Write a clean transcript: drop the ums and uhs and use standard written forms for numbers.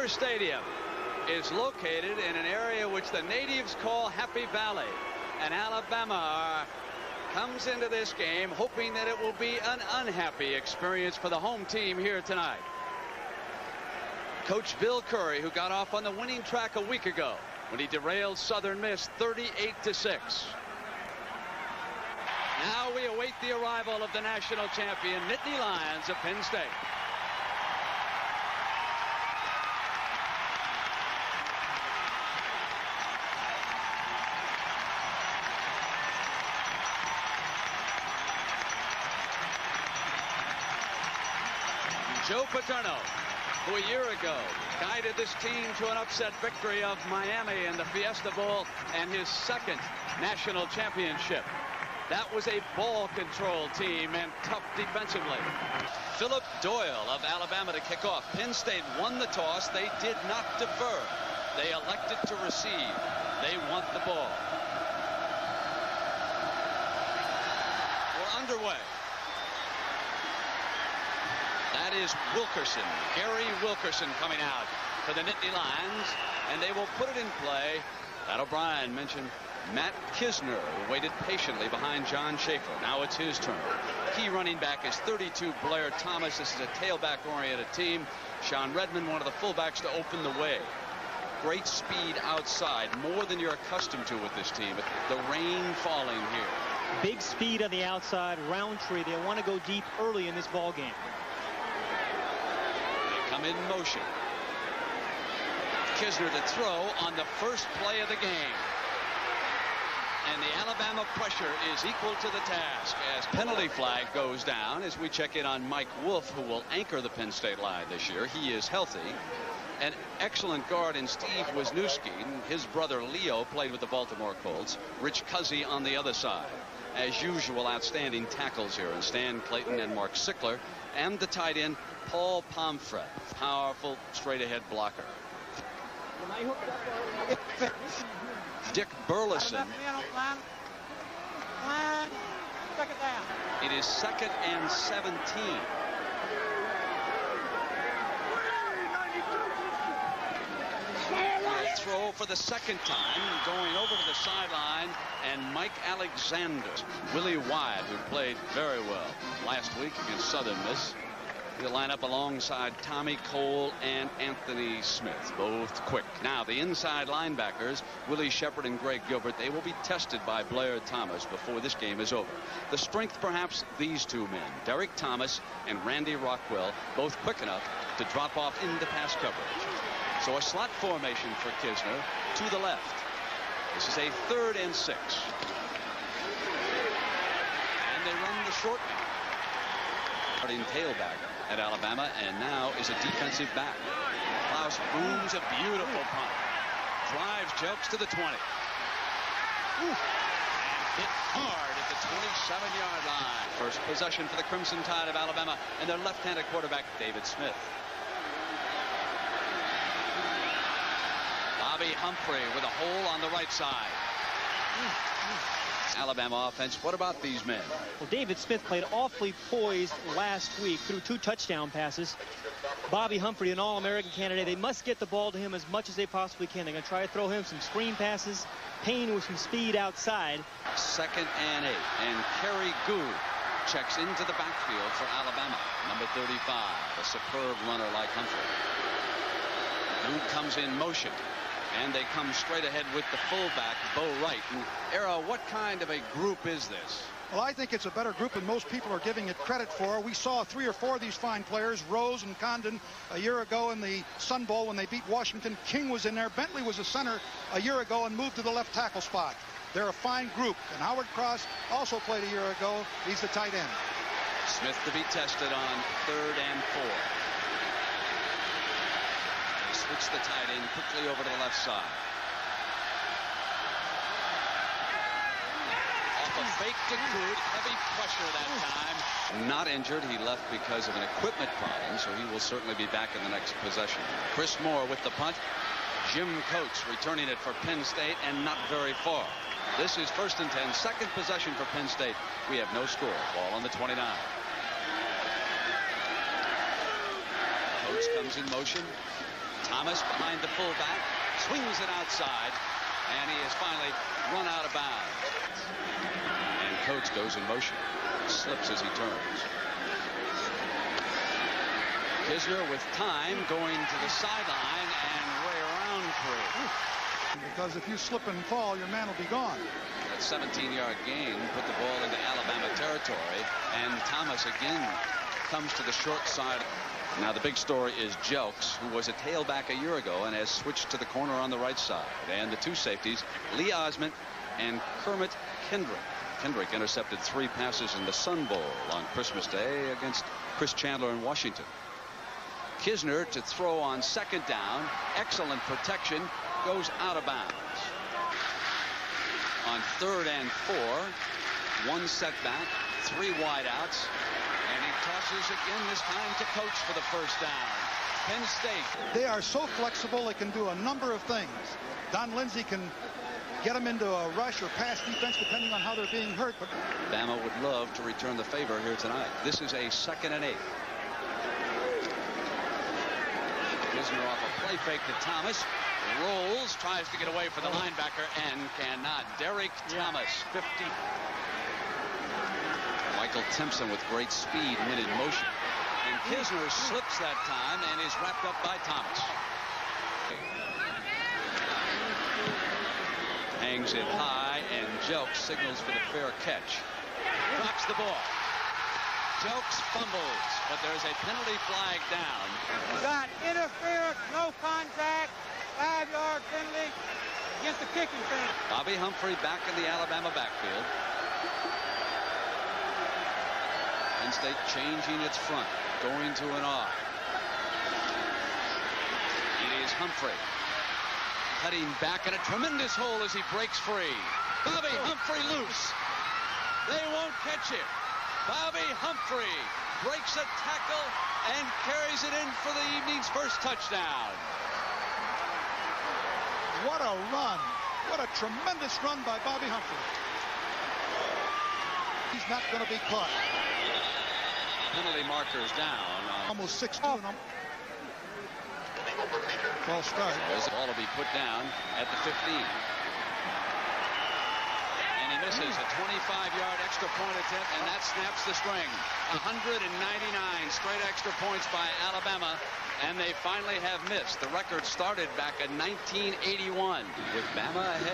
Hoover Stadium is located in an area which the natives call Happy Valley, and Alabama comes into this game hoping that it will be an unhappy experience for the home team here tonight. Coach Bill Curry, who got off on the winning track a week ago when he derailed Southern Miss 38-6. Now we await the arrival of the national champion Nittany Lions of Penn State. Joe Paterno, who a year ago guided this team to an upset victory of Miami in the Fiesta Bowl and his second national championship. That was a ball control team and tough defensively. Philip Doyle of Alabama to kick off. Penn State won the toss. They did not defer. They elected to receive. They want the ball. We're underway. That is Wilkerson, Gary Wilkerson coming out for the Nittany Lions, and they will put it in play. Pat O'Brien mentioned Matt Kisner, who waited patiently behind John Schaefer. Now it's his turn. Key running back is 32 Blair Thomas. This is a tailback-oriented team. Sean Redmond, one of the fullbacks, to open the way. Great speed outside, more than you're accustomed to with this team. The rain falling here. Big speed on the outside. Roundtree, they want to go deep early in this ball game. Come in motion. Kisner to throw on the first play of the game. And the Alabama pressure is equal to the task as penalty flag goes down as we check in on Mike Wolf, who will anchor the Penn State line this year. He is healthy. An excellent guard in Steve Wisniewski. His brother Leo played with the Baltimore Colts. Rich Cuzzy on the other side. As usual, outstanding tackles here in Stan Clayton and Mark Sickler. And the tight end, Paul Pomfret. Powerful straight-ahead blocker. Dick Burleson. It is 2nd and 17. Throw for the second time, going over to the sideline, and Mike Alexander. Willie Wyatt, who played very well last week against Southern Miss. He'll line up alongside Tommy Cole and Anthony Smith, both quick. Now the inside linebackers, Willie Shepard and Greg Gilbert, they will be tested by Blair Thomas before this game is over. The strength, perhaps, these two men, Derek Thomas and Randy Rockwell, both quick enough to drop off into pass coverage. So a slot formation for Kisner to the left. This is a 3rd and 6. And they run the short starting tailback at Alabama, and now is a defensive back. Klaus booms a beautiful punt. Drives Jelks to the 20. And hit hard at the 27-yard line. First possession for the Crimson Tide of Alabama and their left-handed quarterback, David Smith. Bobby Humphrey with a hole on the right side. Alabama offense. What about these men? Well, David Smith played awfully poised last week, threw 2 touchdown passes. Bobby Humphrey, an All-American candidate. They must get the ball to him as much as they possibly can. They're going to try to throw him some screen passes. Payne with some speed outside. 2nd and 8. And Kerry Gould checks into the backfield for Alabama. Number 35, a superb runner like Humphrey. Gould comes in motion. And they come straight ahead with the fullback, Bo Wright. And Arrow, what kind of a group is this? Well, I think it's a better group than most people are giving it credit for. We saw 3 or 4 of these fine players, Rose and Condon, a year ago in the Sun Bowl when they beat Washington. King was in there. Bentley was a center a year ago and moved to the left tackle spot. They're a fine group. And Howard Cross also played a year ago. He's the tight end. Smith to be tested on 3rd and 4. Switch the tight end quickly over to the left side. Off a fake to Gould. Heavy pressure that time. Not injured. He left because of an equipment problem, so he will certainly be back in the next possession. Chris Moore with the punt. Jim Coates returning it for Penn State, and not very far. This is 1st and 10. Second possession for Penn State. We have no score. Ball on the 29. Coates comes in motion. Thomas behind the fullback, swings it outside, and he is finally run out of bounds. And Coates goes in motion, slips as he turns. Kisner with time going to the sideline and way around free. Because if you slip and fall, your man will be gone. That 17-yard gain put the ball into Alabama territory, and Thomas again comes to the short side. Now the big story is Jelks, who was a tailback a year ago and has switched to the corner on the right side. And the two safeties, Lee Osment and Kermit Kendrick. Kendrick intercepted 3 passes in the Sun Bowl on Christmas Day against Chris Chandler in Washington. Kisner to throw on second down. Excellent protection. Goes out of bounds. On 3rd and 4, 1 setback, 3 wideouts, and he tosses again, this time to Coates for the first down. Penn State. They are so flexible, they can do a number of things. Don Lindsay can get them into a rush or pass defense depending on how they're being hurt. But Bama would love to return the favor here tonight. This is a 2nd and 8. Kisner off a play fake to Thomas. Rolls, tries to get away from the linebacker and cannot. Derek Thomas, 50. Michael Timpson with great speed when in motion. And Kisner slips that time and is wrapped up by Thomas. Hangs it high, and Jelks signals for the fair catch. Drops the ball. Jelks fumbles, but there's a penalty flag down. Got interference, no contact, 5-yard penalty against the kicking penalty. Bobby Humphrey back in the Alabama backfield. Penn State changing its front, going to an R. It is Humphrey cutting back in a tremendous hole as he breaks free. Bobby Humphrey loose. They won't catch it. Bobby Humphrey breaks a tackle and carries it in for the evening's first touchdown. what a run. What a tremendous run by Bobby Humphrey. He's not going to be caught. Penalty markers down. Almost 6'2". False start. The ball will be put down at the 15. And he misses a 25-yard extra point attempt, and that snaps the string. 199 straight extra points by Alabama, and they finally have missed. The record started back in 1981 with Bama ahead.